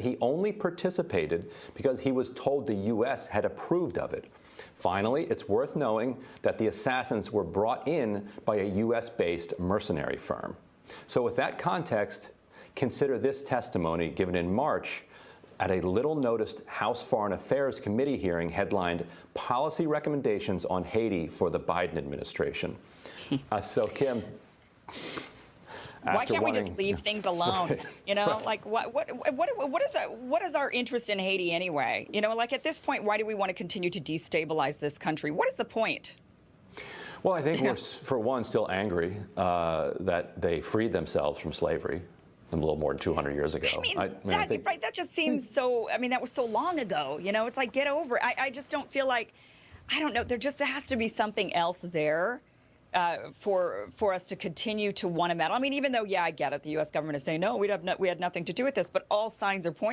He only participated because he was told the U.S. had approved of it. Finally, it's worth knowing that the assassins were brought in by a U.S.-based mercenary firm. So with that context, consider this testimony given in March at a little-noticed House Foreign Affairs Committee hearing headlined Policy Recommendations on Haiti for the Biden Administration. So, Kim, why can't we just leave things alone? Right, you know, right. like what is our interest in Haiti anyway? You know, like at this point, why do we want to continue to destabilize this country? What is the point? Well, I think we're, for one, still angry that they freed themselves from slavery a little more than 200 years ago. I mean, that just seems so, I mean, that was so long ago, you know, it's like, get over it. I just don't feel like, I don't know, there has to be something else there for us to continue to want to meddle. I mean, even though, yeah, I get it, the U.S. government is saying, no, we had nothing to do with this, but all signs are pointing